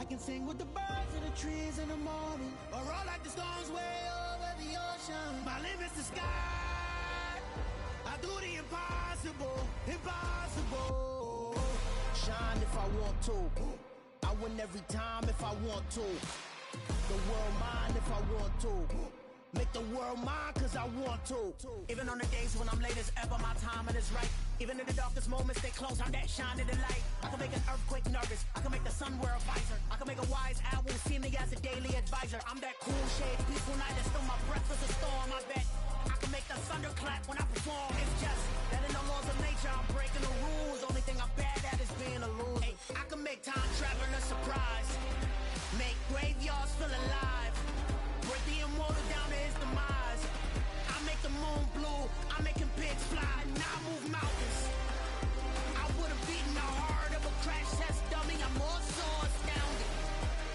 can sing with the birds and the trees in the morning, or roll like the storms way over the ocean. My limit's the sky. I do the impossible, impossible. Shine if I want to. I win every time if I want to. The world mine if I want to. Make the world mine cause I want to. Even on the days when I'm late as ever, my timing is right. Even in the darkest moments, stay close, I'm that shine in the light. I can make an earthquake nervous, I can make the sun wear a visor. I can make a wise owl see me as a daily advisor. I'm that cool shade, peaceful night, and still my breath is a storm, I bet. I can make the thunder clap when I perform. It's just that in the laws of nature, I'm breaking the rules. Only thing I'm bad at is being a loser. Hey, I can make time traveling a surprise. Make graveyards feel alive. Break the immortal down to his demise. I make the moon blue, I make him pigs fly. Now I move mountains. I would have beaten the heart of a crash test dummy. I'm more so astounded.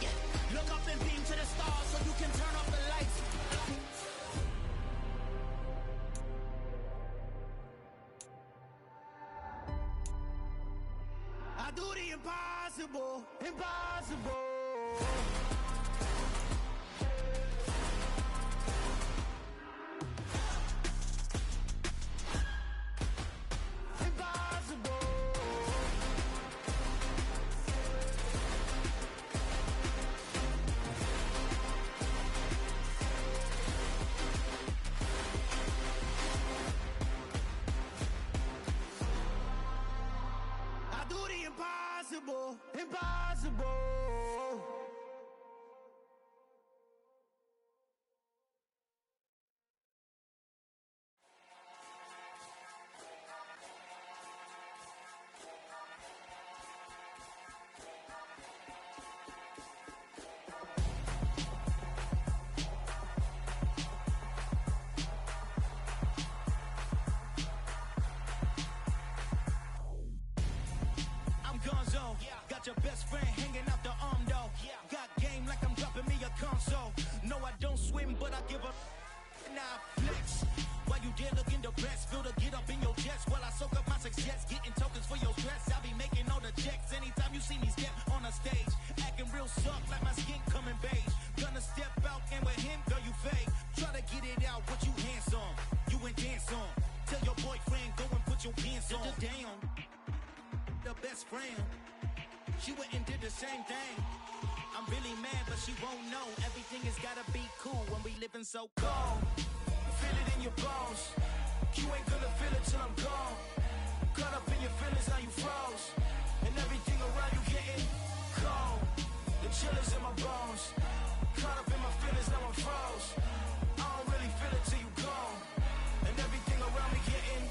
Yeah. Look up and beam to the stars so you can turn off the lights. I do the impossible, impossible. Impossible, impossible. Got your best friend hanging out the arm though. Got game like I'm dropping me a console. No, I don't swim, but I give up. Nah, flex. While you there looking the best, feel the get up in your chest while I soak up my success. Getting tokens for your stress. I'll be making all the checks anytime you see me step on a stage. Acting real soft like my skin coming beige. Gonna step out and with him, girl, you fake. Try to get it out, but you handsome. You ain't dance on. Tell your boyfriend, go and put your pants on. Down. The best friend. She went and did the same thing. I'm really mad, but she won't know. Everything has gotta be cool when we living so cold. Feel it in your bones. You ain't gonna feel it till I'm gone. Caught up in your feelings, now you froze. And everything around you getting cold. The chill is in my bones. Caught up in my feelings, now I'm froze. I don't really feel it till you gone. And everything around me getting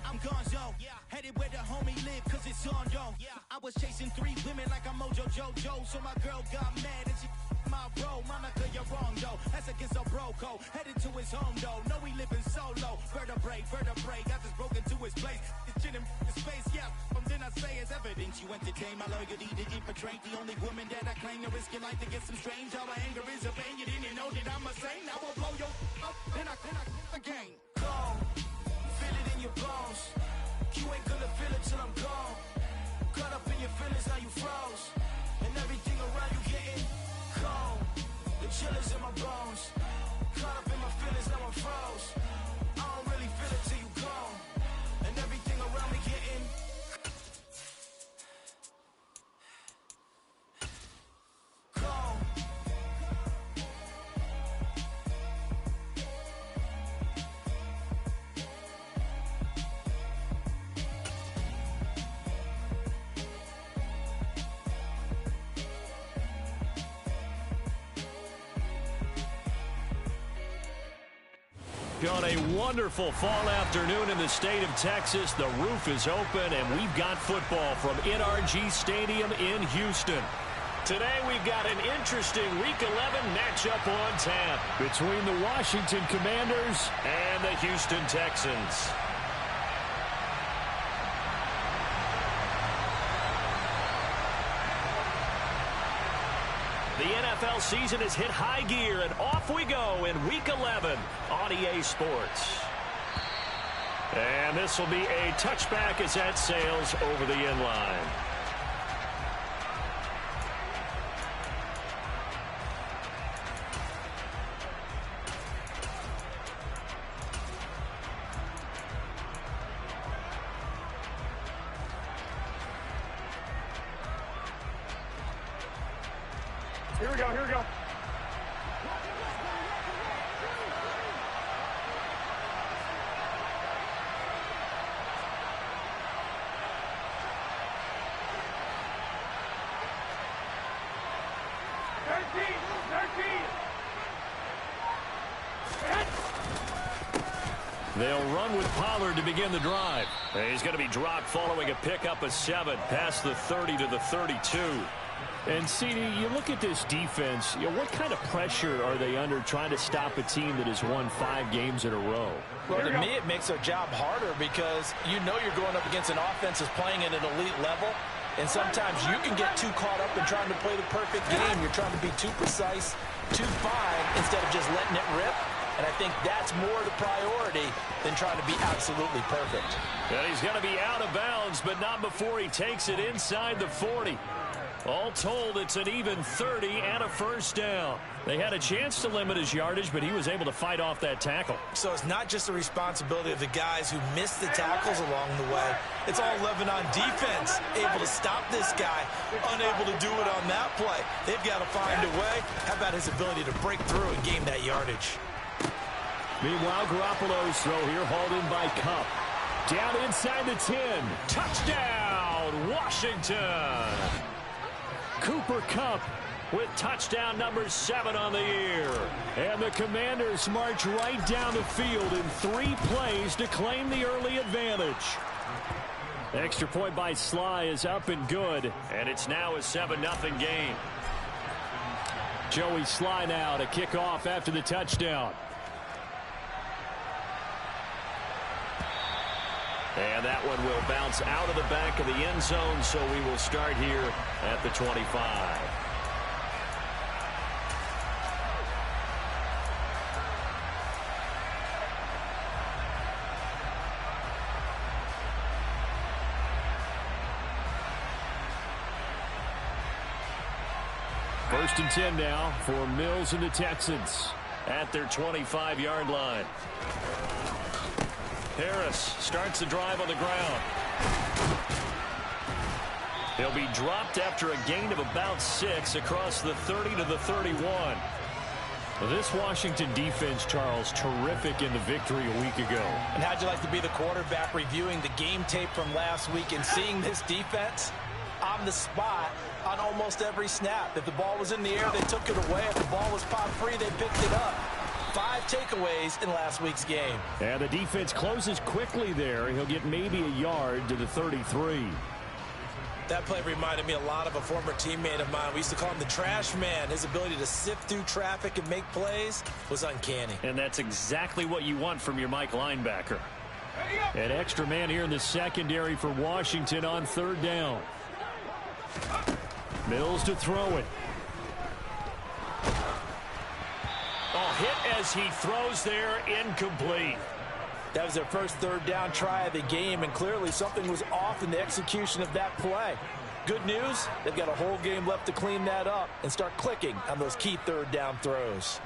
I'm gone, yo. Headed where the homie live, cause it's on, yo. I was chasing 3 women like I'm Mojo Jojo. So my girl got mad and she my bro. Monica, you're wrong, though. That's against a bro code. Headed to his home, though. No, he living solo. Vertebrae. Got just broken to his place. It's chin in his face, yeah. From then I say it's evidence you entertain my loyalty to infiltrate. The only woman that I claim to risk your life to get some strange. All my anger is a pain. You didn't know that I'm a saint. I will blow your up, then I again. Go. Feel it in your bones. You ain't gonna feel it till I'm gone. Caught up in your feelings, now you froze. And everything around you getting cold. The chill is in my bones. Caught up in my feelings, now I'm froze. I don't really feel it till you gone. And everything around me getting cold. On a wonderful fall afternoon in the state of Texas, the roof is open and we've got football from NRG Stadium in Houston. Today we've got an interesting Week 11 matchup on tap between the Washington Commanders and the Houston Texans. The NFL season has hit high gear, and off we go in Week 11 on EA Sports. And this will be a touchback as that sails over the end line. Here we go, here we go. They'll run with Pollard to begin the drive. He's going to be dropped following a pickup of 7 past the 30 to the 32. And, CD, you look at this defense, what kind of pressure are they under trying to stop a team that has won 5 games in a row? Well, to me, it makes their job harder because you know you're going up against an offense that's playing at an elite level. And sometimes you can get too caught up in trying to play the perfect game. You're trying to be too precise, too fine, instead of just letting it rip. And I think that's more the priority than trying to be absolutely perfect. And he's going to be out of bounds, but not before he takes it inside the 40. All told, it's an even 30 and a first down. They had a chance to limit his yardage, but he was able to fight off that tackle. So it's not just the responsibility of the guys who missed the tackles along the way. It's all 11 on defense, able to stop this guy, unable to do it on that play. They've got to find a way. How about his ability to break through and gain that yardage? Meanwhile, Garoppolo's throw here hauled in by Kupp. Down inside the 10. Touchdown, Washington. Cooper Kupp with touchdown number 7 on the year. And the Commanders march right down the field in 3 plays to claim the early advantage. Extra point by Sly is up and good, and it's now a 7-0 game. Joey Sly now to kick off after the touchdown. And that one will bounce out of the back of the end zone, so we will start here at the 25. First and 10 now for Mills and the Texans at their 25-yard line. Harris starts the drive on the ground. He'll be dropped after a gain of about 6 across the 30 to the 31. This Washington defense, Charles, terrific in the victory a week ago. And how'd you like to be the quarterback reviewing the game tape from last week and seeing this defense on the spot on almost every snap? If the ball was in the air, they took it away. If the ball was pop free, they picked it up. 5 takeaways in last week's game. And the defense closes quickly there. He'll get maybe a yard to the 33. That play reminded me a lot of a former teammate of mine. We used to call him the trash man. His ability to sift through traffic and make plays was uncanny. And that's exactly what you want from your Mike linebacker. An extra man here in the secondary for Washington on 3rd down. Mills to throw it. Oh, hit as he throws there, incomplete. That was their first 3rd down try of the game, and clearly something was off in the execution of that play. Good news, they've got a whole game left to clean that up and start clicking on those key 3rd down throws.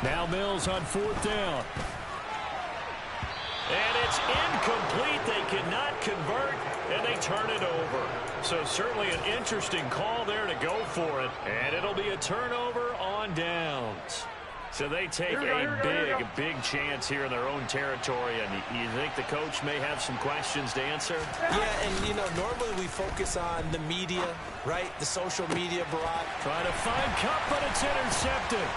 Now Mills on 4th down. And it's incomplete. They cannot convert, and they turn it over. So certainly an interesting call there to go for it. And it'll be a turnover on downs. So they take a big chance here in their own territory. And you think the coach may have some questions to answer? Yeah, and, you know, normally we focus on the media, right? The social media, Barack. Trying to find Kupp, but it's intercepted.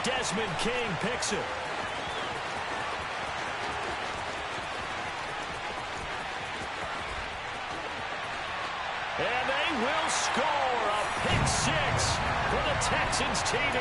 Desmond King picks it. And they will score a pick 6 for the Texans TD.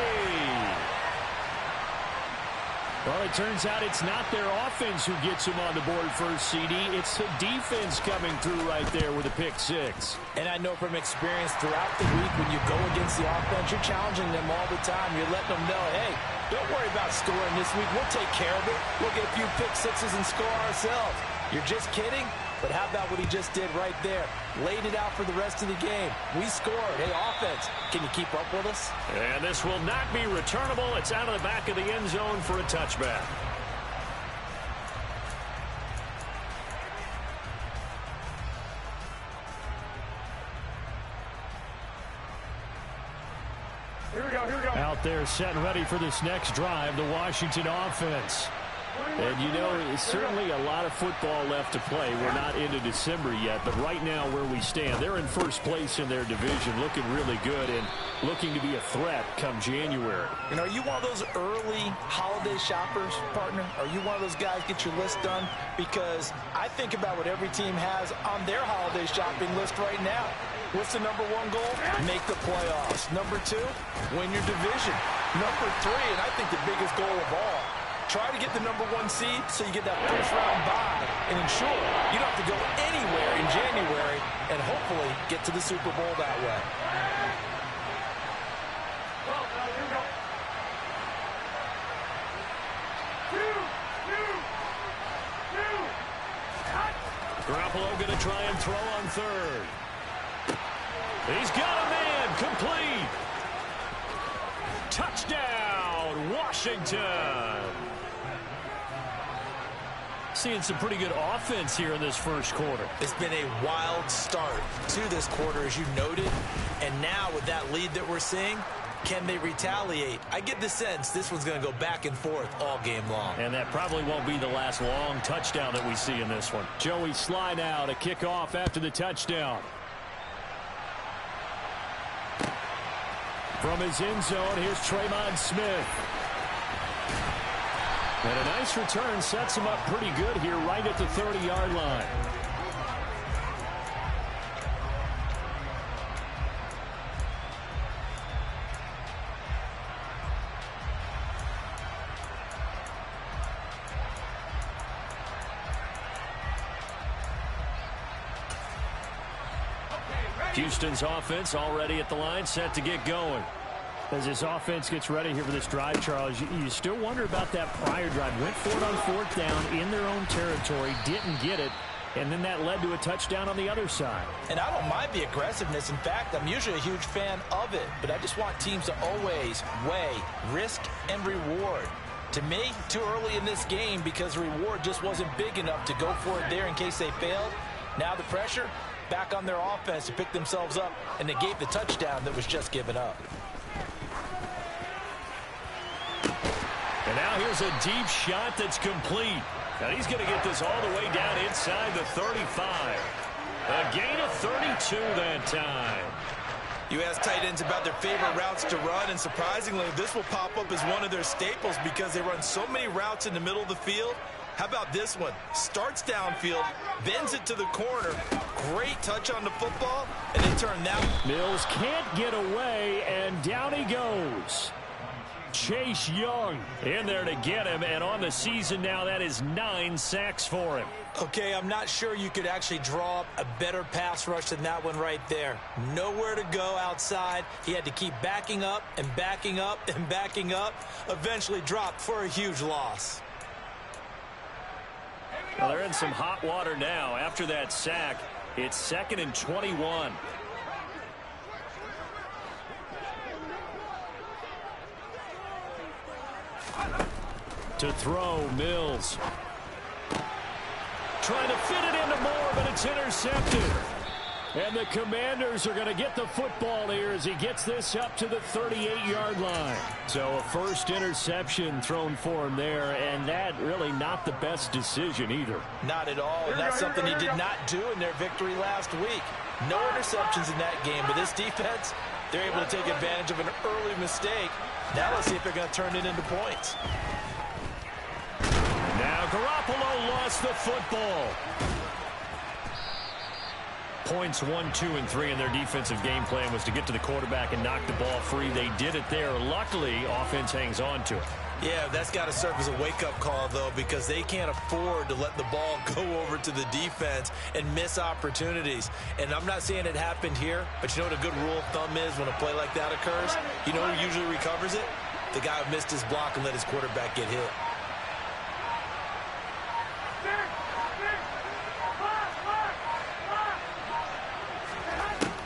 Well, it turns out it's not their offense who gets them on the board first, CD. It's the defense coming through right there with a pick 6. And I know from experience throughout the week when you go against the offense, you're challenging them all the time. You're letting them know, hey, don't worry about scoring this week. We'll take care of it. We'll get a few pick 6s and score ourselves. You're just kidding? But how about what he just did right there? Laid it out for the rest of the game. We scored. Hey, offense, can you keep up with us? And this will not be returnable. It's out of the back of the end zone for a touchback. Here we go. Out there set and ready for this next drive, the Washington offense. And, you know, it's certainly a lot of football left to play. We're not into December yet, but right now where we stand, they're in first place in their division, looking really good and looking to be a threat come January. And are you one of those early holiday shoppers, partner? Are you one of those guys get your list done? Because I think about what every team has on their holiday shopping list right now. What's the number one goal? Make the playoffs. Number two, win your division. Number three, and I think the biggest goal of all, try to get the number one seed so you get that first round bye and ensure you don't have to go anywhere in January and hopefully get to the Super Bowl that way. Garoppolo going to try and throw on third. He's got a man, complete. Touchdown, Washington. Seeing some pretty good offense here in this first quarter. It's been a wild start to this quarter, as you noted. And now with that lead that we're seeing, can they retaliate? I get the sense this one's going to go back and forth all game long. And that probably won't be the last long touchdown that we see in this one. Joey Sly now to kick off after the touchdown. From his end zone, here's Tremon Smith. And a nice return sets him up pretty good here right at the 30-yard line. Houston's offense already at the line, set to get going. As this offense gets ready here for this drive, Charles, you still wonder about that prior drive. Went for it on fourth down in their own territory, didn't get it, and then that led to a touchdown on the other side. And I don't mind the aggressiveness. In fact, I'm usually a huge fan of it, but I just want teams to always weigh risk and reward. To me, too early in this game because the reward just wasn't big enough to go for it there in case they failed. Now the pressure back on their offense to pick themselves up and negate the touchdown that was just given up. And now here's a deep shot that's complete. And he's going to get this all the way down inside the 35. A gain of 32 that time. You ask tight ends about their favorite routes to run, and surprisingly, this will pop up as one of their staples because they run so many routes in the middle of the field. How about this one? Starts downfield, bends it to the corner. Great touch on the football, and they turn that. Mills can't get away, and down he goes. Chase Young in there to get him, and on the season now, that is 9 sacks for him. Okay, I'm not sure you could actually draw up a better pass rush than that one right there. Nowhere to go outside. He had to keep backing up and backing up and backing up. Eventually dropped for a huge loss. Well, they're in some hot water now. After that sack, it's 2nd and 21. To throw, Mills. Trying to fit it into Moore, but it's intercepted. And the Commanders are going to get the football here as he gets this up to the 38-yard line. So a first interception thrown for him there, and that really not the best decision either. Not at all, and that's something he did not do in their victory last week. No interceptions in that game, but this defense, they're able to take advantage of an early mistake. Now let's see if they're going to turn it into points. Now Garoppolo lost the football. Points 1, 2, and 3 in their defensive game plan was to get to the quarterback and knock the ball free. They did it there. Luckily, offense hangs on to it. Yeah, that's got to serve as a wake-up call, though, because they can't afford to let the ball go over to the defense and miss opportunities. And I'm not saying it happened here, but you know what a good rule of thumb is when a play like that occurs? You know who usually recovers it? The guy who missed his block and let his quarterback get hit.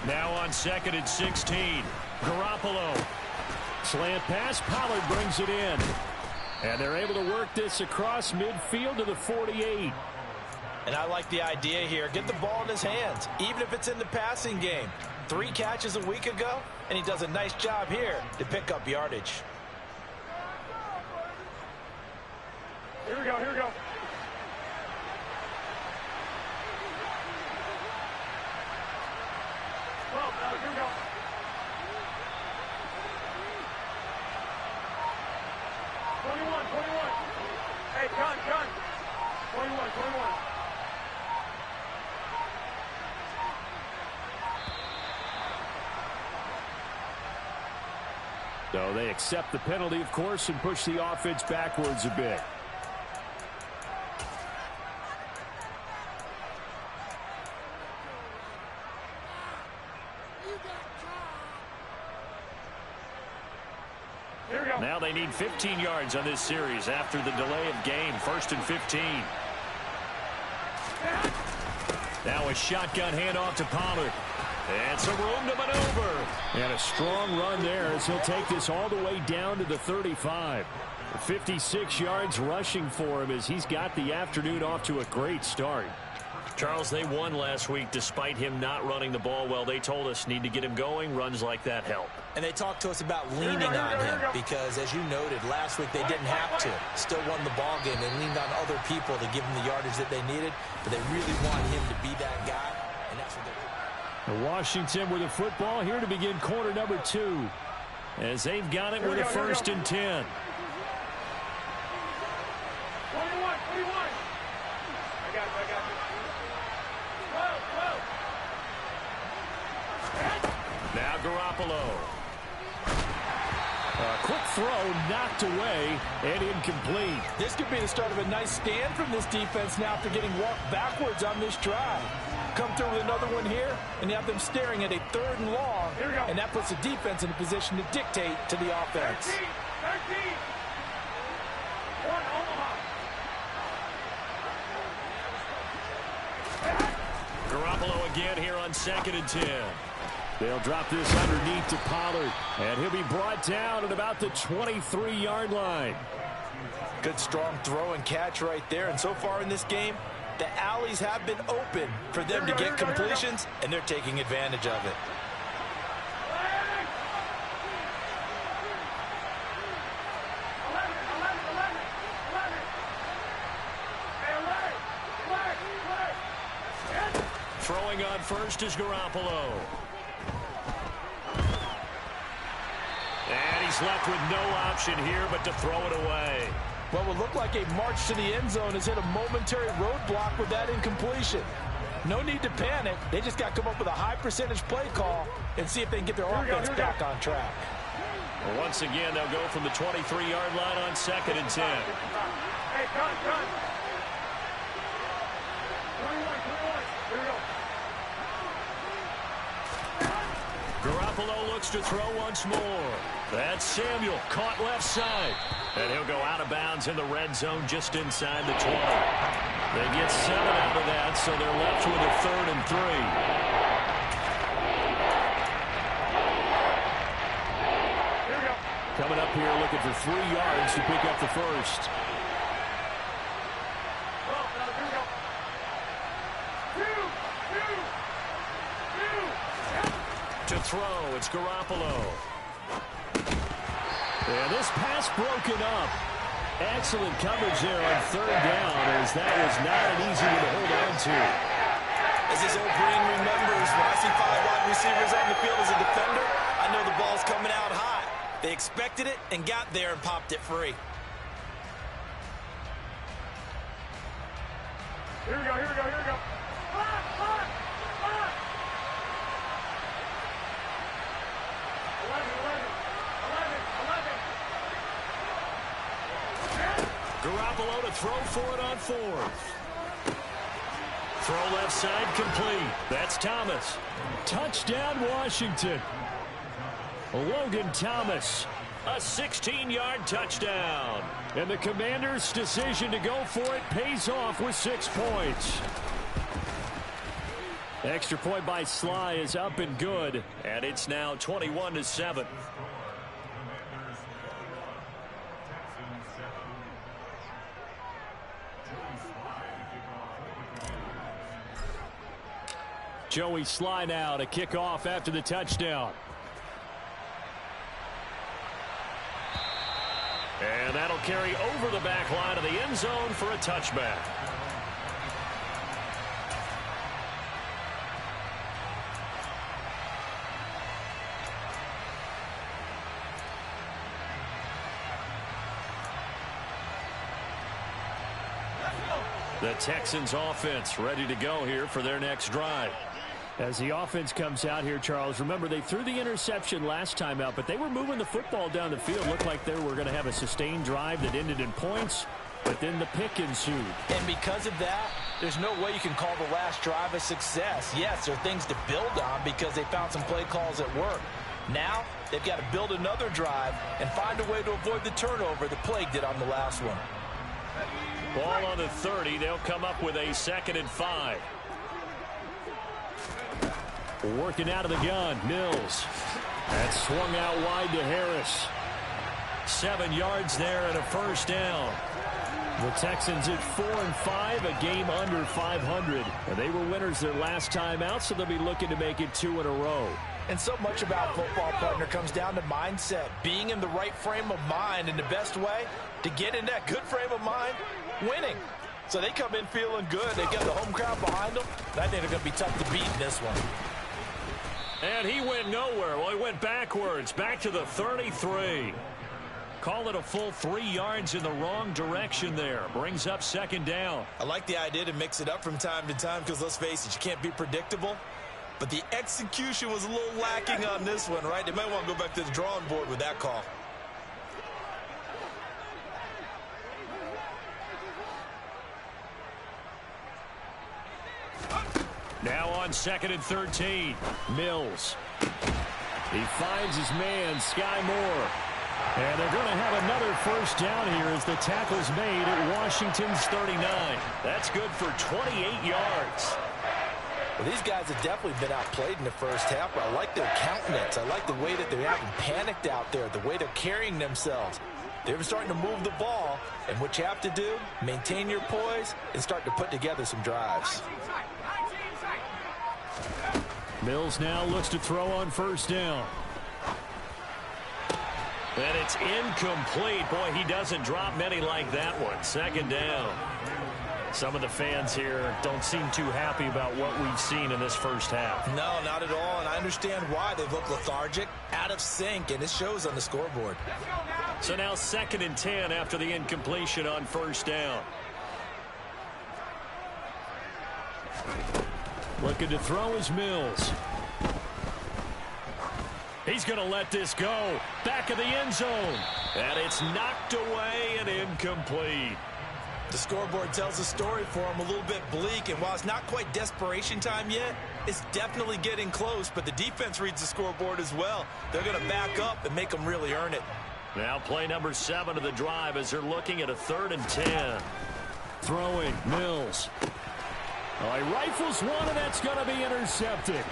Now on 2nd and 16. Garoppolo. Slant pass. Pollard brings it in. And they're able to work this across midfield to the 48. And I like the idea here. Get the ball in his hands, even if it's in the passing game. 3 catches a week ago, and he does a nice job here to pick up yardage. Here we go, here we go. Well, here we go. Hey, gun. 21. So they accept the penalty, of course, and push the offense backwards a bit. Now they need 15 yards on this series after the delay of game. 1st and 15. Now a shotgun handoff to Pollard. And some room to maneuver. And a strong run there as he'll take this all the way down to the 35. 56 yards rushing for him as he's got the afternoon off to a great start. Charles, they won last week despite him not running the ball well. They told us need to get him going. Runs like that help. And they talked to us about leaning on him because, as you noted, last week they didn't have to. Still won the ball game. They leaned on other people to give him the yardage that they needed, but they really want him to be that guy, and that's what they're doing. Washington with the football here to begin quarter number 2 as they've got it with a 1st and 10. 21. I got you. Now Garoppolo. A quick throw knocked away and incomplete. This could be the start of a nice stand from this defense now after getting walked backwards on this drive. Come through with another one here, and you have them staring at a 3rd and long, and that puts the defense in a position to dictate to the offense. 13. 1 Omaha. Garoppolo again here on 2nd and 10. They'll drop this underneath to Pollard, and he'll be brought down at about the 23-yard line. Good strong throw and catch right there, and so far in this game, the alleys have been open for them to get completions, and they're taking advantage of it. Throwing on first is Garoppolo. And he's left with no option here but to throw it away. What would look like a march to the end zone has hit a momentary roadblock with that incompletion. No need to panic. They just got to come up with a high percentage play call and see if they can get their offense back on track. Well, once again, they'll go from the 23-yard line on 2nd and 10. Hey, gun. 21. Here we go. Garoppolo looks to throw once more. That's Samuel, caught left side. And he'll go out of bounds in the red zone just inside the 20. They get 7 out of that, so they're left with a 3rd and 3. Here we go. Coming up here looking for 3 yards to pick up the first. Well, here we go. 2. To throw, it's Garoppolo. And this pass broken up. Excellent coverage there on 3rd down, as that was not an easy one to hold on to. As this old Green remembers, when I see 5 wide receivers on the field as a defender, I know the ball's coming out hot. They expected it and got there and popped it free. Here we go. Garoppolo to throw for it on 4th. Throw left side complete. That's Thomas. Touchdown, Washington. Logan Thomas, a 16-yard touchdown. And the Commanders' decision to go for it pays off with 6 points. Extra point by Sly is up and good, and it's now 21-7. Joey Sly now to kick off after the touchdown. And that'll carry over the back line of the end zone for a touchback. The Texans offense ready to go here for their next drive. As the offense comes out here, Charles, remember they threw the interception last time out, but they were moving the football down the field. Looked like they were going to have a sustained drive that ended in points, but then the pick ensued. And because of that, there's no way you can call the last drive a success. Yes, there are things to build on because they found some play calls that work. Now, they've got to build another drive and find a way to avoid the turnover that plagued it on the last one. Ball on the 30. They'll come up with a 2nd and 5. Working out of the gun, Mills. That's swung out wide to Harris. 7 yards there and a first down. The Texans at 4-5, a game under 500. And they were winners their last time out, so they'll be looking to make it 2 in a row. And so much about football, partner, comes down to mindset. Being in the right frame of mind, and the best way to get in that good frame of mind, winning. So they come in feeling good. They've got the home crowd behind them. I think they're going to be tough to beat in this one. And he went nowhere. Well, he went backwards, back to the 33. Call it a full 3 yards in the wrong direction there. Brings up 2nd down. I like the idea to mix it up from time to time because, let's face it, you can't be predictable. But the execution was a little lacking on this one, right? They might want to go back to the drawing board with that call. Now on 2nd and 13. Mills. He finds his man, Sky Moore. And they're going to have another first down here as the tackle's made at Washington's 39. That's good for 28 yards. Well, these guys have definitely been outplayed in the first half, but I like their countenance. I like the way that they haven't panicked out there, the way they're carrying themselves. They're starting to move the ball, and what you have to do, maintain your poise and start to put together some drives. Mills now looks to throw on first down. And it's incomplete. Boy, he doesn't drop many like that one. 2nd down. Some of the fans here don't seem too happy about what we've seen in this first half. No, not at all, and I understand why. They look lethargic, out of sync, and it shows on the scoreboard. So now 2nd and 10 after the incompletion on first down. Looking to throw is Mills. He's going to let this go. Back of the end zone. And it's knocked away and incomplete. The scoreboard tells a story for him, a little bit bleak, and while it's not quite desperation time yet, it's definitely getting close, but the defense reads the scoreboard as well. They're going to back up and make them really earn it. Now play number 7 of the drive as they're looking at a 3rd and 10. Throwing, Mills. Oh, he rifles one, and that's going to be intercepted.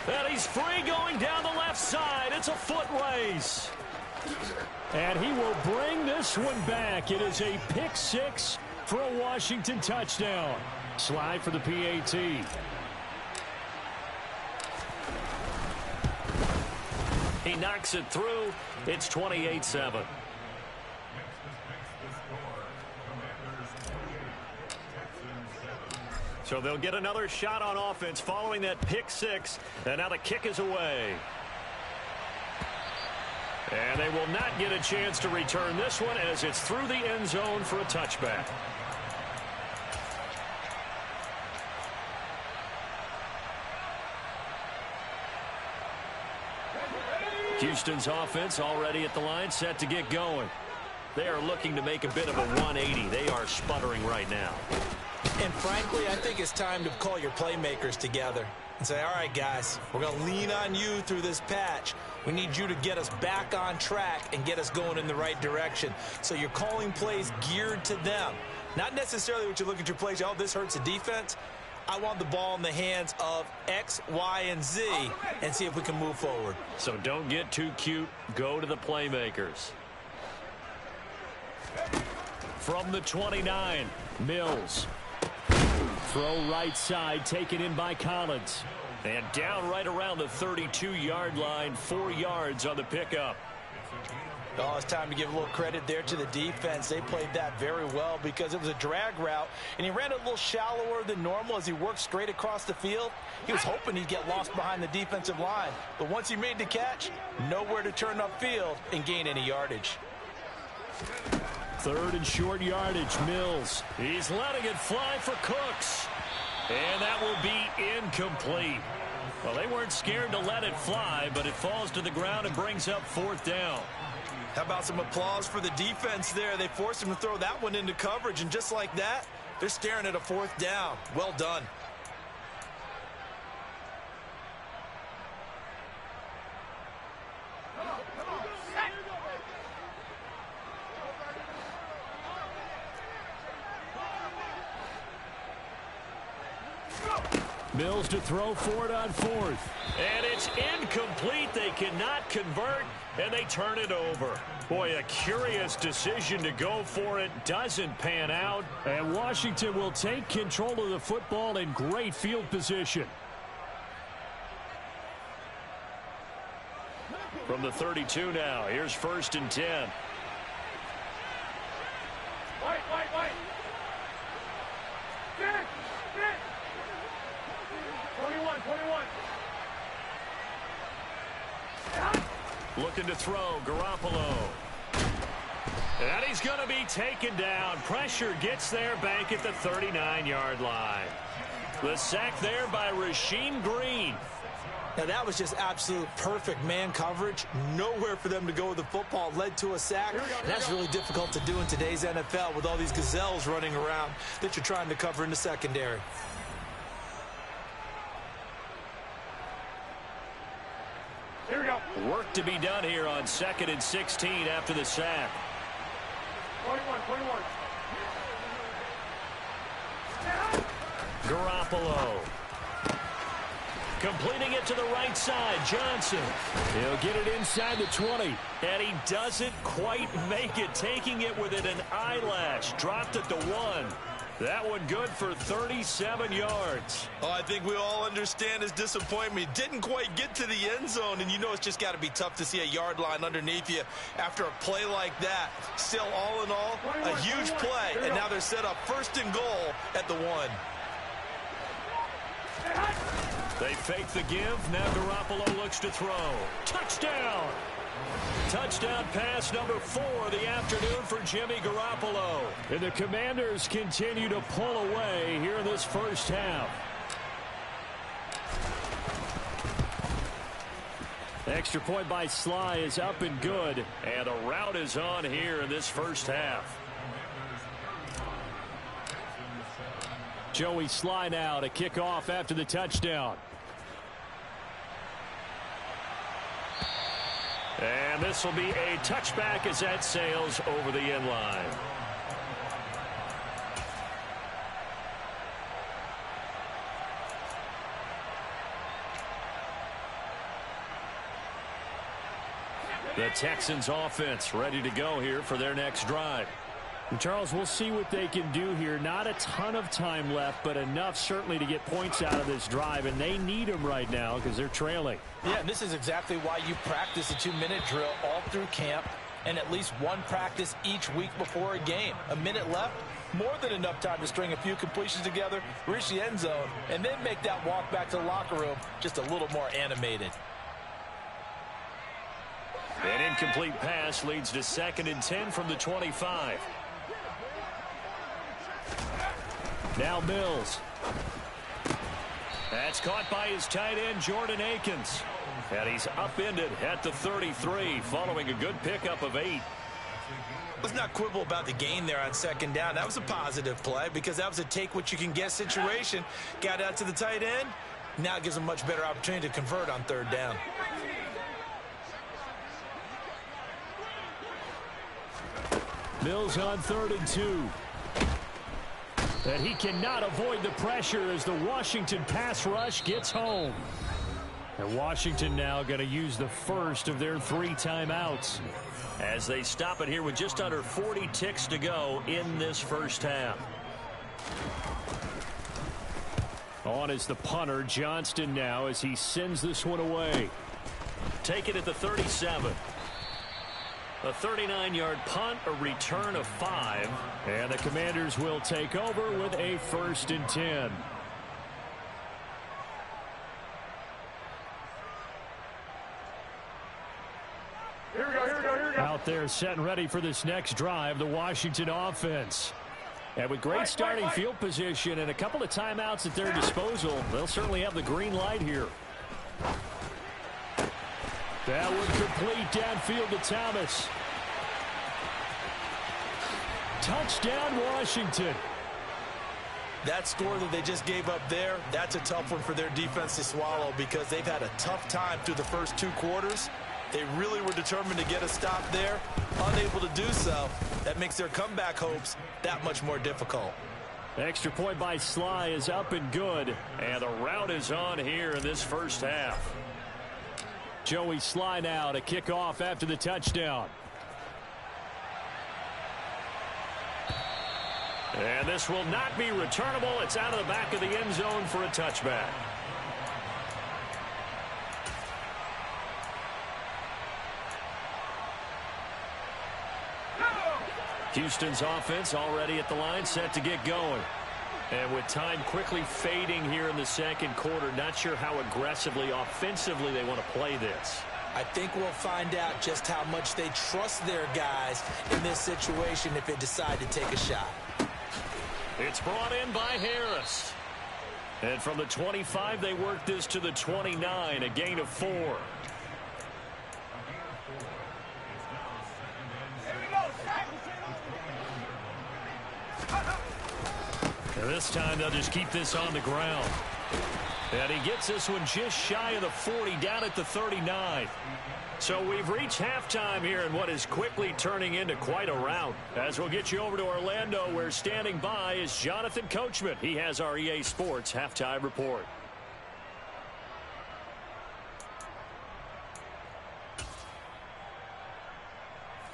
And he's free going down the left side. It's a foot race. And he will bring this one back. It is a pick 6 for a Washington touchdown. Slide for the PAT. He knocks it through. It's 28-7. So they'll get another shot on offense following that pick 6. And now the kick is away. And they will not get a chance to return this one as it's through the end zone for a touchback. Houston's offense already at the line, set to get going. They are looking to make a bit of a 180. They are sputtering right now. And frankly, I think it's time to call your playmakers together and say, all right, guys, we're going to lean on you through this patch. We need you to get us back on track and get us going in the right direction. So you're calling plays geared to them. Not necessarily what you look at your plays, oh, this hurts the defense. I want the ball in the hands of X, Y, and Z and see if we can move forward. So don't get too cute. Go to the playmakers. From the 29, Mills. Throw right side, taken in by Collins. And down right around the 32-yard line, 4 yards on the pickup. Oh, it's time to give a little credit there to the defense. They played that very well because it was a drag route, and he ran a little shallower than normal as he worked straight across the field. He was hoping he'd get lost behind the defensive line, but once he made the catch, nowhere to turn upfield and gain any yardage. 3rd and short yardage, Mills. He's letting it fly for Cooks. And that will be incomplete. Well, they weren't scared to let it fly, but it falls to the ground and brings up 4th down. How about some applause for the defense there? They forced him to throw that one into coverage, and just like that, they're staring at a 4th down. Well done. Mills to throw for it on 4th. And it's incomplete. They cannot convert, and they turn it over. Boy, a curious decision to go for it. Doesn't pan out. And Washington will take control of the football in great field position. From the 32 now, here's 1st and 10. Wait. Sit. 21. Looking to throw, Garoppolo. And he's going to be taken down. Pressure gets there back at the 39-yard line. The sack there by Rasheem Green. Now, that was just absolute perfect man coverage. Nowhere for them to go with the football. Led to a sack. And that's really difficult to do in today's NFL with all these gazelles running around that you're trying to cover in the secondary. Here we go. Work to be done here on 2nd and 16 after the sack. 21. Garoppolo. Completing it to the right side, Johnson. He'll get it inside the 20. And he doesn't quite make it, taking it within an eyelash. Dropped at the 1. That one good for 37 yards. Oh, I think we all understand his disappointment. Didn't quite get to the end zone, and you know it's just got to be tough to see a yard line underneath you after a play like that. Still, all in all, a huge play, and now they're set up 1st and goal at the 1. They fake the give. Now Garoppolo looks to throw. Touchdown! Touchdown pass number 4 of the afternoon for Jimmy Garoppolo. And the Commanders continue to pull away here in this first half. Extra point by Sly is up and good. And a rout is on here in this first half. Joey Sly now to kick off after the touchdown. And this will be a touchback as that sails over the end line. The Texans offense ready to go here for their next drive. And Charles, we'll see what they can do here. Not a ton of time left, but enough certainly to get points out of this drive, and they need them right now because they're trailing. Yeah, and this is exactly why you practice a 2-minute drill all through camp and at least one practice each week before a game. A minute left, more than enough time to string a few completions together, reach the end zone, and then make that walk back to the locker room just a little more animated. An incomplete pass leads to 2nd and 10 from the 25. Now Mills. That's caught by his tight end, Jordan Akins. And he's upended at the 33 following a good pickup of 8. Let's not quibble about the gain there on 2nd down. That was a positive play because that was a take-what-you-can-get situation. Got out to the tight end. Now it gives them a much better opportunity to convert on 3rd down. Mills on 3rd and 2. And he cannot avoid the pressure as the Washington pass rush gets home. And Washington now going to use the first of their 3 timeouts as they stop it here with just under 40 ticks to go in this first half. On is the punter, Johnston, now as he sends this one away. Take it at the 37. A 39-yard punt, a return of 5. And the Commanders will take over with a 1st and 10. Here we go. Out there set and ready for this next drive, the Washington offense. And with great starting field position and a couple of timeouts at their disposal, they'll certainly have the green light here. That would complete downfield to Thomas. Touchdown, Washington. That score that they just gave up there, that's a tough one for their defense to swallow because they've had a tough time through the first 2 quarters. They really were determined to get a stop there, unable to do so. That makes their comeback hopes that much more difficult. Extra point by Sly is up and good, and the route is on here in this first half. Joey Sly now to kick off after the touchdown. And this will not be returnable. It's out of the back of the end zone for a touchback. Houston's offense already at the line, set to get going. And with time quickly fading here in the second quarter, not sure how aggressively, offensively they want to play this. I think we'll find out just how much they trust their guys in this situation if they decide to take a shot. It's brought in by Harris. And from the 25, they work this to the 29, a gain of 4. And this time they'll just keep this on the ground. And he gets this one just shy of the 40, down at the 39. So we've reached halftime here in what is quickly turning into quite a rout. As we'll get you over to Orlando, where standing by is Jonathan Coachman. He has our EA Sports halftime report.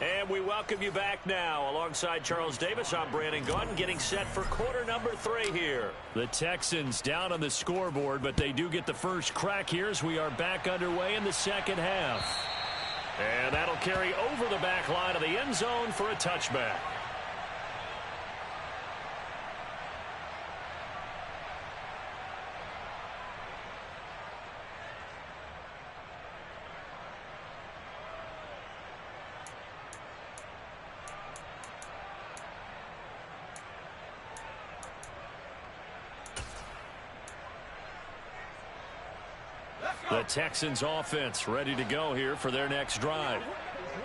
And we welcome you back now. Alongside Charles Davis, I'm Brandon Gunn, getting set for quarter number 3 here. The Texans down on the scoreboard, but they do get the first crack here as we are back underway in the second half. And that'll carry over the back line of the end zone for a touchback. The Texans offense ready to go here for their next drive.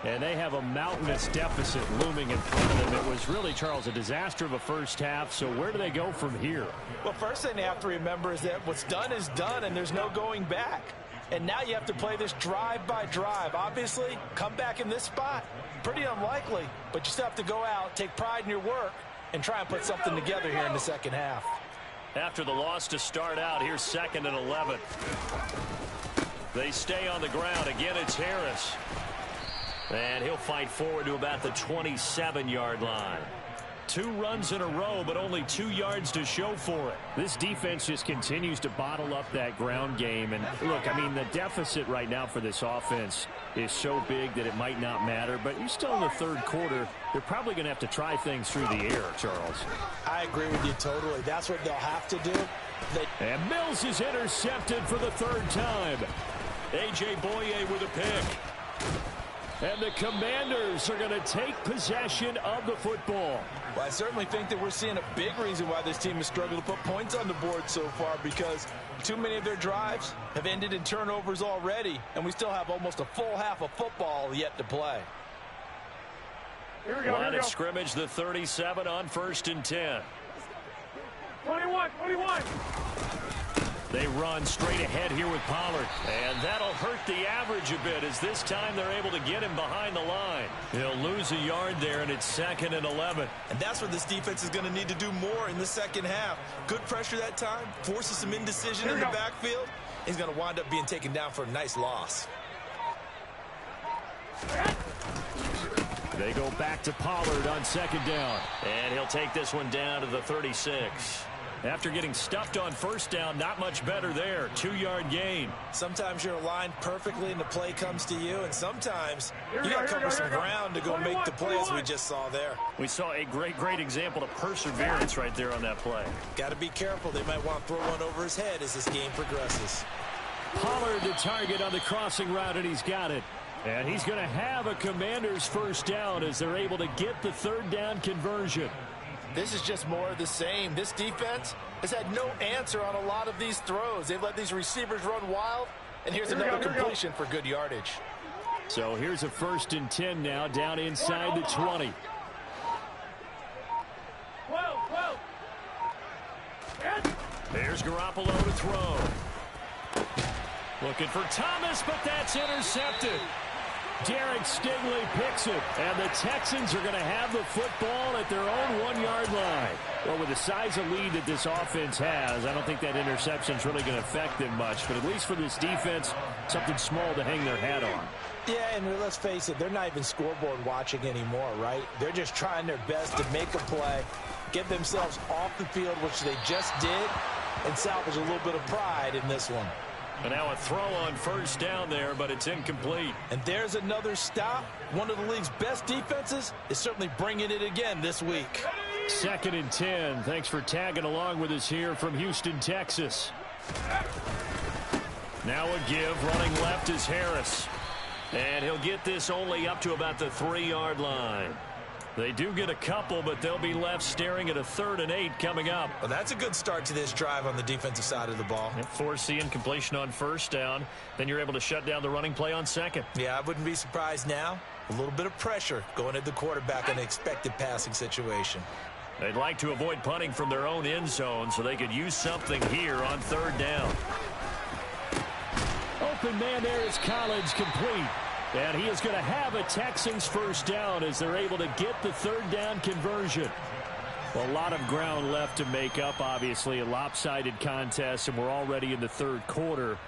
And they have a mountainous deficit looming in front of them. It was really, Charles, a disaster of a first half. So where do they go from here? Well, first thing they have to remember is that what's done is done, and there's no going back. And now you have to play this drive by drive. Obviously, come back in this spot, pretty unlikely. But you still have to go out, take pride in your work, and try and put something together here in the second half. After the loss to start out, here's 2nd and 11. They stay on the ground. Again, it's Harris. And he'll fight forward to about the 27-yard line. 2 runs in a row, but only 2 yards to show for it. This defense just continues to bottle up that ground game. And look, I mean, the deficit right now for this offense is so big that it might not matter. But you're still in the third quarter. They're probably going to have to try things through the air, Charles. I agree with you totally. That's what they'll have to do. And Mills is intercepted for the 3rd time. A.J. Boye with a pick. And the Commanders are going to take possession of the football. Well, I certainly think that we're seeing a big reason why this team has struggled to put points on the board so far, because too many of their drives have ended in turnovers already, and we still have almost a full half of football yet to play. Here we go. Line of scrimmage, the 37 on 1st and 10. 21. They run straight ahead here with Pollard. And that'll hurt the average a bit as this time they're able to get him behind the line. He'll lose a yard there, and it's 2nd and 11. And that's what this defense is going to need to do more in the second half. Good pressure that time, forces some indecision in the backfield. He's going to wind up being taken down for a nice loss. They go back to Pollard on 2nd down. And he'll take this one down to the 36. After getting stuffed on 1st down, not much better there. 2-yard gain. Sometimes you're aligned perfectly and the play comes to you, and sometimes you got to cover some ground to go make the play, as we just saw there. We saw a great example of perseverance right there on that play. Got to be careful. They might want to throw one over his head as this game progresses. Pollard the target on the crossing route, and he's got it. And he's going to have a Commanders 1st down as they're able to get the 3rd down conversion. This is just more of the same. This defense has had no answer on a lot of these throws. They've let these receivers run wild, and here's another completion for good yardage. So here's a 1st and 10 now, down inside the 20. There's Garoppolo to throw. Looking for Thomas, but that's intercepted. Derek Stingley picks it, and the Texans are going to have the football at their own 1-yard line. Well, with the size of lead that this offense has, I don't think that interception is really going to affect them much. But at least for this defense, something small to hang their hat on. Yeah, and let's face it, they're not even scoreboard watching anymore, right? They're just trying their best to make a play, get themselves off the field, which they just did, and salvage a little bit of pride in this one. And now a throw on 1st down there, but it's incomplete. And there's another stop. One of the league's best defenses is certainly bringing it again this week. 2nd and 10. Thanks for tagging along with us here from Houston, Texas. Now a give. Running left is Harris. And he'll get this only up to about the 3-yard line. They do get a couple, but they'll be left staring at a 3rd and 8 coming up. Well, that's a good start to this drive on the defensive side of the ball. Force the incompletion on 1st down. Then you're able to shut down the running play on 2nd. Yeah, I wouldn't be surprised now. A little bit of pressure going at the quarterback in an expected passing situation. They'd like to avoid punting from their own end zone, so they could use something here on 3rd down. Open man there is Collins, complete. And he is going to have a Texans 1st down as they're able to get the 3rd down conversion. Well, a lot of ground left to make up, obviously. A lopsided contest, and we're already in the 3rd quarter.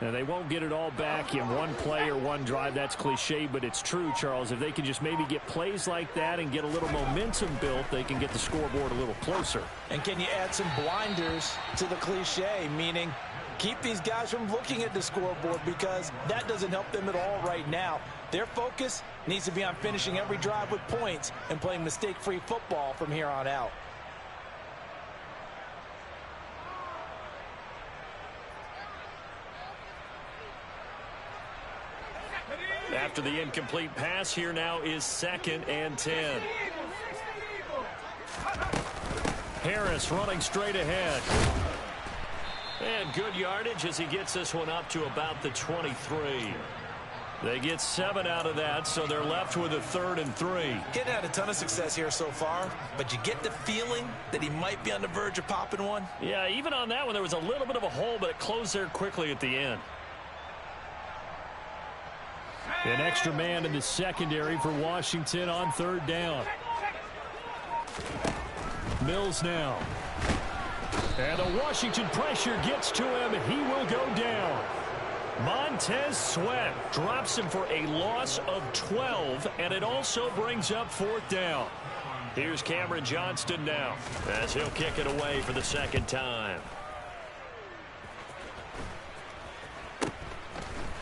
Now, they won't get it all back in one play or one drive. That's cliche, but it's true, Charles. If they can just maybe get plays like that and get a little momentum built, they can get the scoreboard a little closer. And can you add some blinders to the cliche, meaning keep these guys from looking at the scoreboard, because that doesn't help them at all right now. Their focus needs to be on finishing every drive with points and playing mistake-free football from here on out. After the incomplete pass, here now is 2nd and 10. Harris running straight ahead. And good yardage as he gets this one up to about the 23. They get 7 out of that, so they're left with a 3rd and 3. Getting had a ton of success here so far, but you get the feeling that he might be on the verge of popping one. Yeah, even on that one, there was a little bit of a hole, but it closed there quickly at the end. An extra man in the secondary for Washington on 3rd down. Mills now. And the Washington pressure gets to him. He will go down. Montez Sweat drops him for a loss of 12, and it also brings up 4th down. Here's Cameron Johnston now as he'll kick it away for the 2nd time.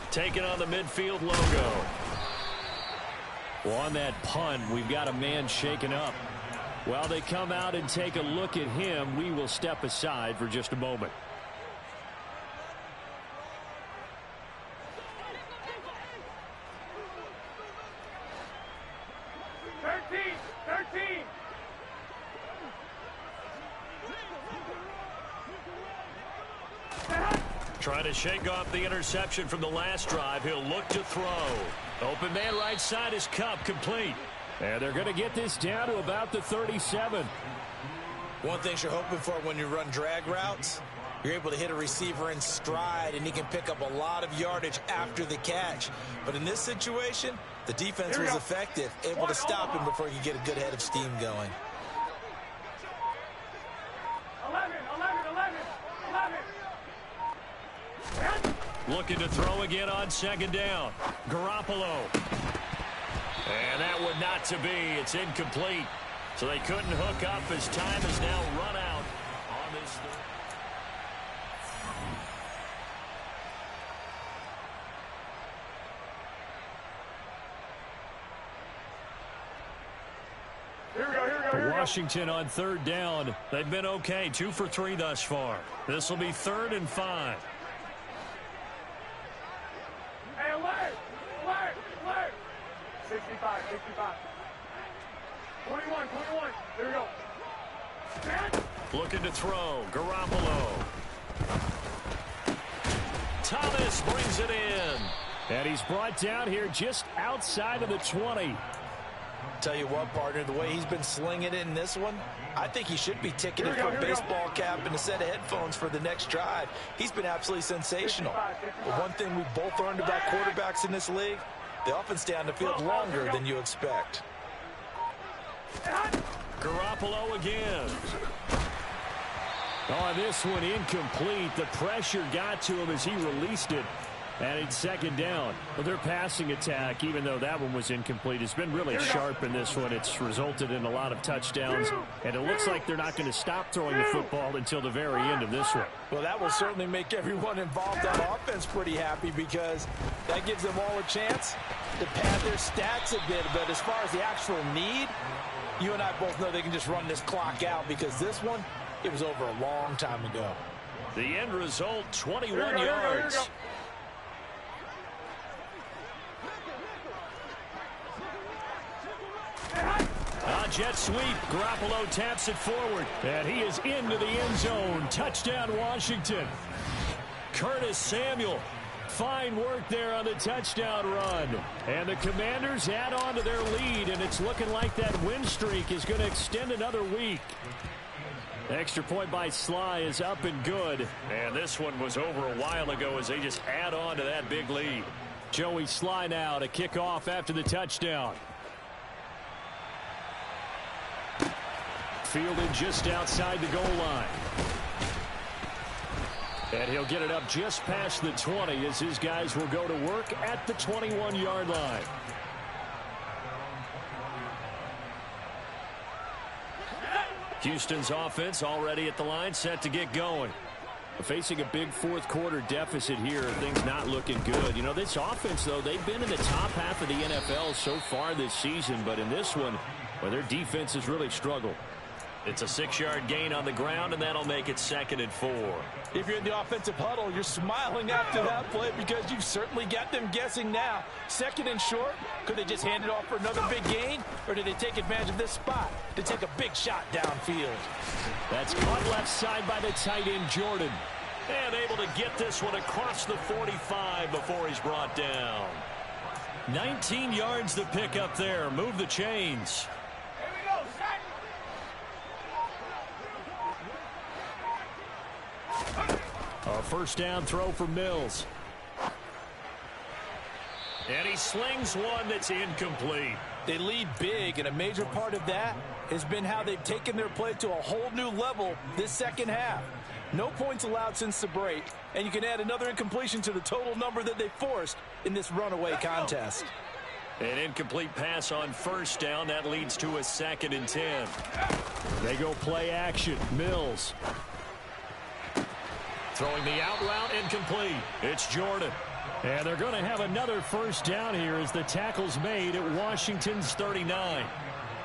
Taking on the midfield logo. Well, on that punt, we've got a man shaken up. While they come out and take a look at him, we will step aside for just a moment. Trying to shake off the interception from the last drive. He'll look to throw. Open man right side is Cup, complete. And they're going to get this down to about the 37. One thing you're hoping for when you run drag routes, You're able to hit a receiver in stride, and he can pick up a lot of yardage after the catch. But in this situation, the defense was effective, able to stop him before he could get a good head of steam going. 11. Looking to throw again on second down. Garoppolo. And that would not to be. It's incomplete. So they couldn't hook up as time has now run out on this third. Washington on third down. They've been okay. 2 for 3 thus far. This will be 3rd and 5. Hey, alert! 65. 21. There we go. Looking to throw. Garoppolo. Thomas brings it in. And he's brought down here just outside of the 20. Tell you what, partner, the way he's been slinging it in this one, I think he should be ticketed for a baseball cap and a set of headphones for the next drive. He's been absolutely sensational. But one thing we both learned about quarterbacks in this league, they often stay on the field longer than you expect. Garoppolo again. Oh, this one incomplete. The pressure got to him as he released it. And it's second down. Well, their passing attack, even though that one was incomplete, has been really sharp in this one. It's resulted in a lot of touchdowns, and it looks like they're not going to stop throwing the football until the very end of this one. Well, that will certainly make everyone involved on offense pretty happy because that gives them all a chance to pad their stats a bit. But as far as the actual need, you and I both know they can just run this clock out because this one, it was over a long time ago. The end result, 21 yards. Jet sweep. Garoppolo taps it forward. And he is into the end zone. Touchdown, Washington. Curtis Samuel. Fine work there on the touchdown run. And the Commanders add on to their lead, and it's looking like that win streak is going to extend another week. Extra point by Sly is up and good. And this one was over a while ago as they just add on to that big lead. Joey Sly now to kick off after the touchdown. Fielded just outside the goal line. And he'll get it up just past the 20 as his guys will go to work at the 21-yard line. Houston's offense already at the line, set to get going. Facing a big fourth-quarter deficit here, things not looking good. You know, this offense, though, they've been in the top half of the NFL so far this season, but in this one, well, their defense has really struggled. It's a 6-yard gain on the ground, and that'll make it 2nd and 4. If you're in the offensive huddle, you're smiling after that play because you've certainly got them guessing now. 2nd and short, could they just hand it off for another big gain, or did they take advantage of this spot to take a big shot downfield? That's caught left side by the tight end, Jordan. And able to get this one across the 45 before he's brought down. 19 yards to pick up there. Move the chains. A first down throw for Mills. And he slings one that's incomplete. They lead big, and a major part of that has been how they've taken their play to a whole new level this second half. No points allowed since the break, and you can add another incompletion to the total number that they forced in this runaway contest. An incomplete pass on first down. That leads to a 2nd and 10. They go play action. Mills. Throwing the out route, incomplete. It's Jordan. And they're going to have another first down here as the tackle's made at Washington's 39.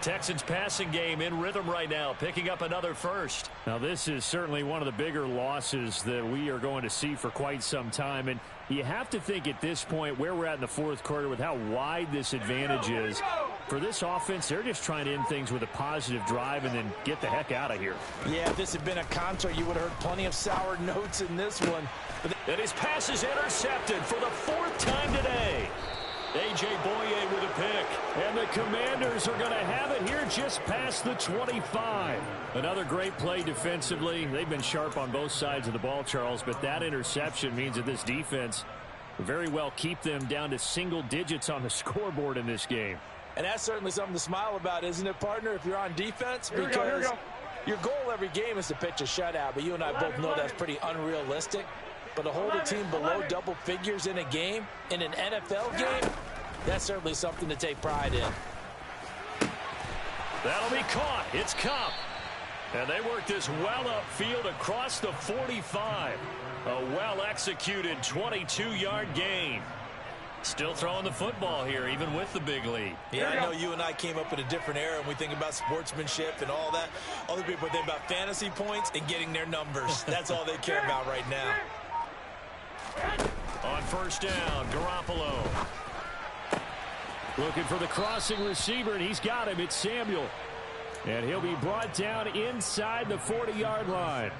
Texans passing game in rhythm right now, picking up another first. Now, this is certainly one of the bigger losses that we are going to see for quite some time. And you have to think at this point where we're at in the fourth quarter with how wide this advantage is. For this offense, they're just trying to end things with a positive drive and then get the heck out of here. Yeah, if this had been a concert, you would have heard plenty of sour notes in this one. And his pass is intercepted for the 4th time today. A.J. Boye with a pick. And the Commanders are going to have it here just past the 25. Another great play defensively. They've been sharp on both sides of the ball, Charles, but that interception means that this defense will very well keep them down to single digits on the scoreboard in this game. And that's certainly something to smile about, isn't it, partner, if you're on defense? Because your goal every game is to pitch a shutout, but you and I both know that's pretty unrealistic. But to hold a team below double figures in a game, in an NFL game, that's certainly something to take pride in. That'll be caught. It's Cup. And they work this well upfield across the 45. A well-executed 22-yard gain. Still throwing the football here, even with the big lead. Yeah, I know you and I came up in a different era, and we think about sportsmanship and all that. Other people think about fantasy points and getting their numbers. That's all they care about right now. On first down, Garoppolo. Looking for the crossing receiver, and he's got him. It's Samuel. And he'll be brought down inside the 40-yard line.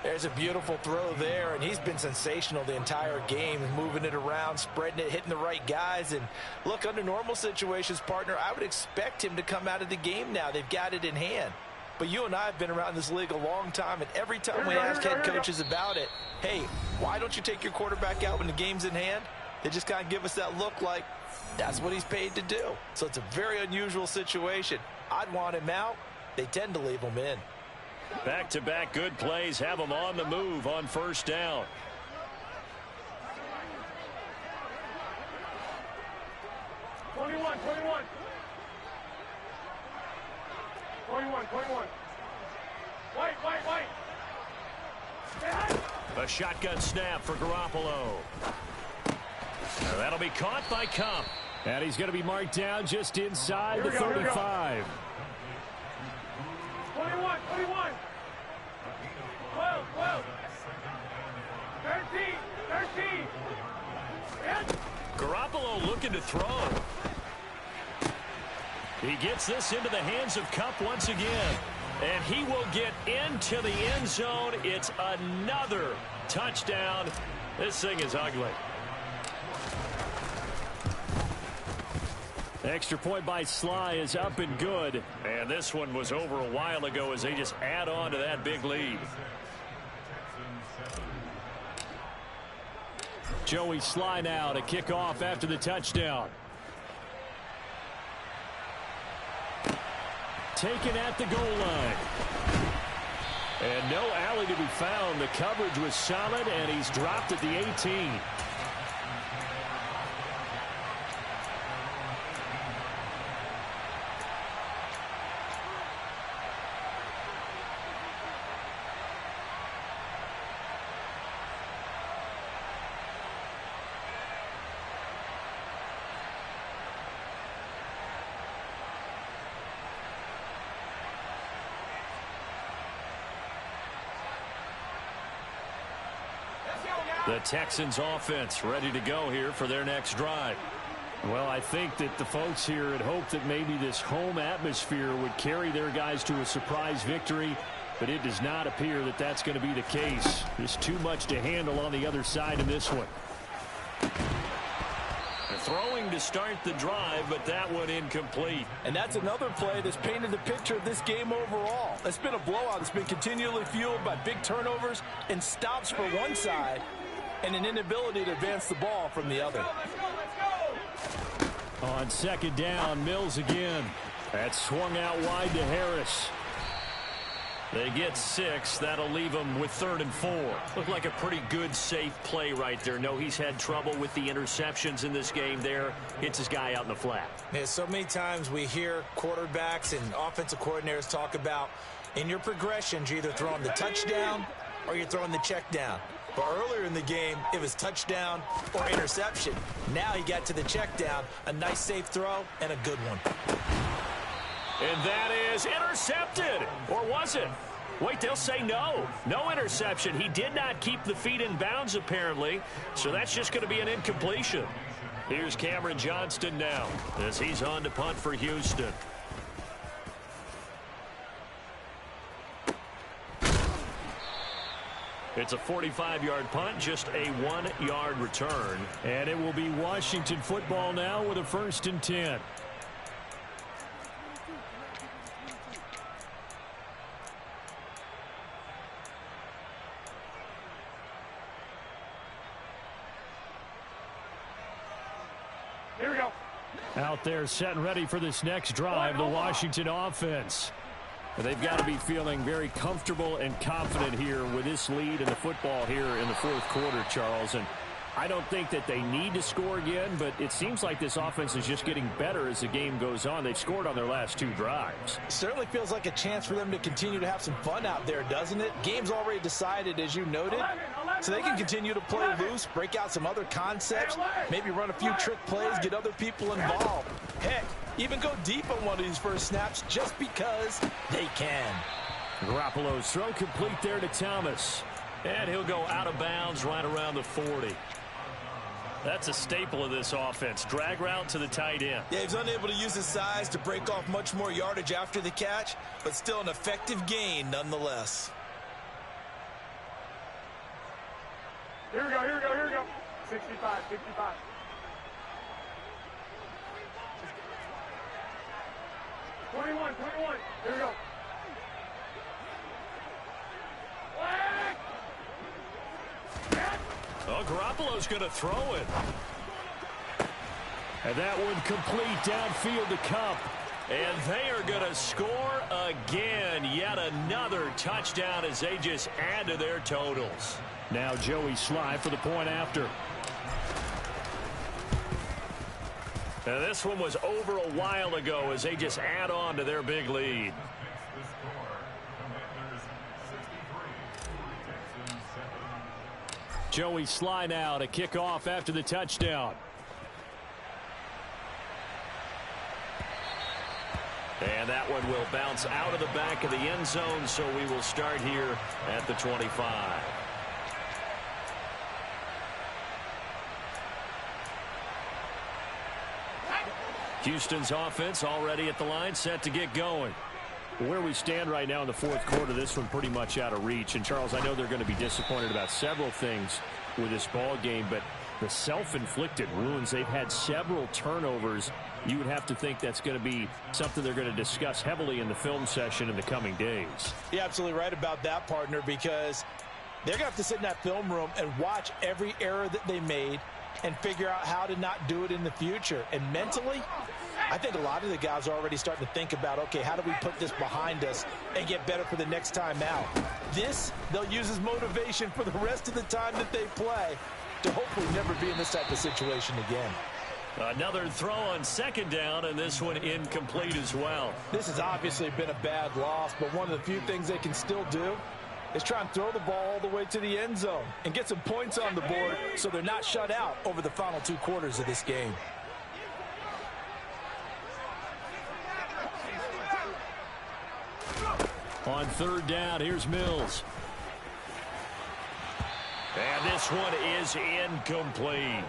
There's a beautiful throw there, and he's been sensational the entire game, moving it around, spreading it, hitting the right guys. And look, under normal situations, partner, I would expect him to come out of the game now. They've got it in hand. But you and I have been around this league a long time, and every time we ask head coaches about it, hey, why don't you take your quarterback out when the game's in hand? They just kind of give us that look like that's what he's paid to do. So it's a very unusual situation. I'd want him out. They tend to leave him in. Back-to-back good plays have them on the move on first down. A shotgun snap for Garoppolo. Now that'll be caught by Cup. And he's going to be marked down just inside the 35. 21. 12. 13. Garoppolo looking to throw. He gets this into the hands of Cup once again. And he will get into the end zone. It's another touchdown. This thing is ugly. Extra point by Sly is up and good. And this one was over a while ago as they just add on to that big lead. Joey Sly now to kick off after the touchdown. Taken at the goal line. And no alley to be found. The coverage was solid, and he's dropped at the 18. The Texans offense ready to go here for their next drive. Well, I think that the folks here had hoped that maybe this home atmosphere would carry their guys to a surprise victory, but it does not appear that that's going to be the case. There's too much to handle on the other side in this one. Throwing to start the drive, but that one incomplete. And that's another play that's painted the picture of this game overall. It's been a blowout. It's been continually fueled by big turnovers and stops for one side and an inability to advance the ball from the other. On second down, Mills again. That swung out wide to Harris. They get 6. That'll leave them with 3rd and 4. Looked like a pretty good, safe play right there. No, he's had trouble with the interceptions in this game there. Hits his guy out in the flat. Yeah, so many times we hear quarterbacks and offensive coordinators talk about in your progressions, you're either throwing the touchdown or you're throwing the check down. But earlier in the game, it was touchdown or interception. Now he got to the check down, a nice safe throw, and a good one. And that is intercepted. Or was it? Wait, they'll say no. No interception. He did not keep the feet in bounds, apparently. So that's just going to be an incompletion. Here's Cameron Johnston now as he's on to punt for Houston. It's a 45-yard punt, just a 1-yard return. And it will be Washington football now with a 1st and 10. Here we go. Out there set and ready for this next drive, the Washington offense. They've got to be feeling very comfortable and confident here with this lead in the football here in the 4th quarter, Charles. And I don't think that they need to score again, but it seems like this offense is just getting better as the game goes on. They've scored on their last 2 drives. Certainly feels like a chance for them to continue to have some fun out there, doesn't it? Game's already decided, as you noted, so they can continue to play loose, break out some other concepts, maybe run a few trick plays, get other people involved. Heck, even go deep on one of these first snaps just because they can. Garoppolo's throw complete there to Thomas. And he'll go out of bounds right around the 40. That's a staple of this offense. Drag route to the tight end. Yeah, he's unable to use his size to break off much more yardage after the catch, but still an effective gain nonetheless. Here we go, here we go, here we go. 65, 65. Twenty-one. Here we go. Oh, Garoppolo's going to throw it. And that one complete downfield to Kupp. And they are going to score again. Yet another touchdown as they just add to their totals. Now Joey Sly for the point after. Now this one was over a while ago as they just add on to their big lead. Joey Sly now to kick off after the touchdown. And that one will bounce out of the back of the end zone, so we will start here at the 25. Houston's offense already at the line, set to get going. Where we stand right now in the 4th quarter, this one pretty much out of reach. And, Charles, I know they're going to be disappointed about several things with this ball game, but the self-inflicted wounds, they've had several turnovers. You would have to think that's going to be something they're going to discuss heavily in the film session in the coming days. You're absolutely right about that, partner, because they're going to have to sit in that film room and watch every error that they made and figure out how to not do it in the future. And mentally, I think a lot of the guys are already starting to think about, okay, how do we put this behind us and get better for the next time out? This, they'll use as motivation for the rest of the time that they play to hopefully never be in this type of situation again. Another throw on 2nd down, and this one incomplete as well. This has obviously been a bad loss, but one of the few things they can still do is try and throw the ball all the way to the end zone and get some points on the board so they're not shut out over the final 2 quarters of this game. On 3rd down, here's Mills. And this one is incomplete.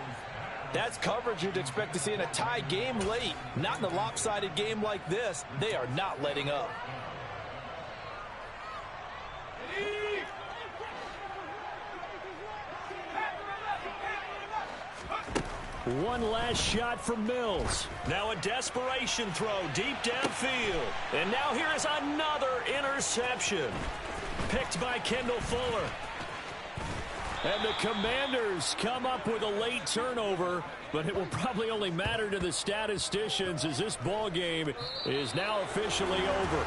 That's coverage you'd expect to see in a tie game late. Not in a lopsided game like this. They are not letting up. One last shot from Mills. Now a desperation throw deep downfield. And now here is another interception. Picked by Kendall Fuller. And the Commanders come up with a late turnover, but it will probably only matter to the statisticians as this ball game is now officially over.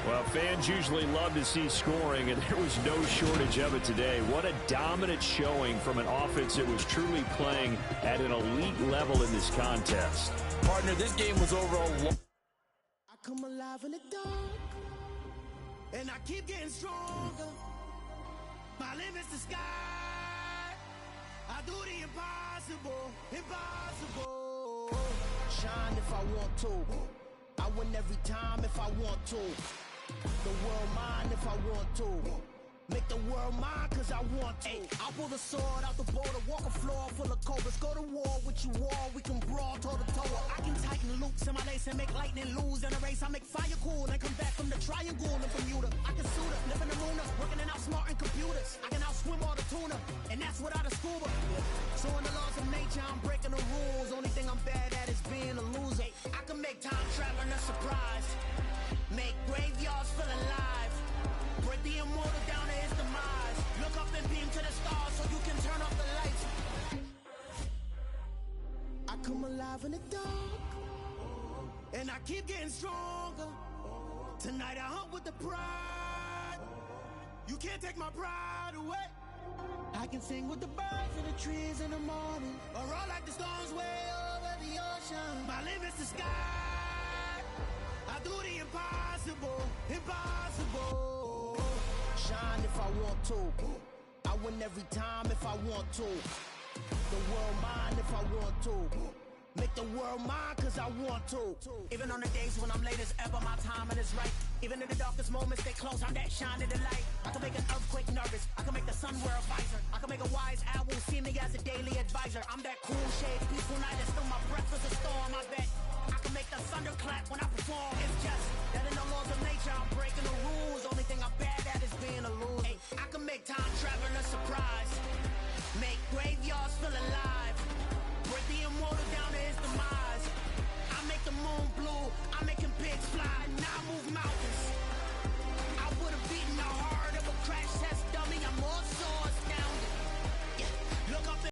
Well, fans usually love to see scoring, and there was no shortage of it today. What a dominant showing from an offense that was truly playing at an elite level in this contest. Partner, this game was overall. I come alive in the dark, and I keep getting stronger. My limit's the sky. I do the impossible, impossible. Shine if I want to. I win every time if I want to. The world mine if I want to. Make the world mine cause I want to. Ay, I'll pull the sword out the border, walk a floor full of cobras. Go to war with you all, we can brawl toe to toe. I can tighten loops in my lace and make lightning lose in a race. I make fire cool and come back from the triangle in Bermuda. I can suit up, live in the lunar, working and outsmarting computers. I can outswim all the tuna, and that's without a scuba. So in the laws of nature, I'm breaking the rules. Only thing I'm bad at is being a loser. I can make time traveling a surprise. Make graveyards feel alive. Break the immortal down to his demise. Look up and beam to the stars so you can turn off the lights. I come alive in the dark, and I keep getting stronger. Tonight I hunt with the pride. You can't take my pride away. I can sing with the birds and the trees in the morning, or roll like the storms way over the ocean. My limit's the sky. I do the impossible, impossible. Shine if I want to. I win every time if I want to. The world mine if I want to. Make the world mine cause I want to. Even on the days when I'm late as ever, my timing is right. Even in the darkest moments, stay close, I'm that shine in the light. I can make an earthquake nervous, I can make the sun wear a visor. I can make a wise owl see me as a daily advisor. I'm that cool shade, peaceful night, and still my breath is a storm, I bet. I can make the thunder clap when I perform. It's just that in the laws of nature, I'm breaking the rules. Only thing I'm bad at is being a loser. Hey, I can make time traveling a surprise. Make graveyards feel alive. Break the immortal down to his demise. I make the moon blue, I make him pigs fly. Now I move mountains.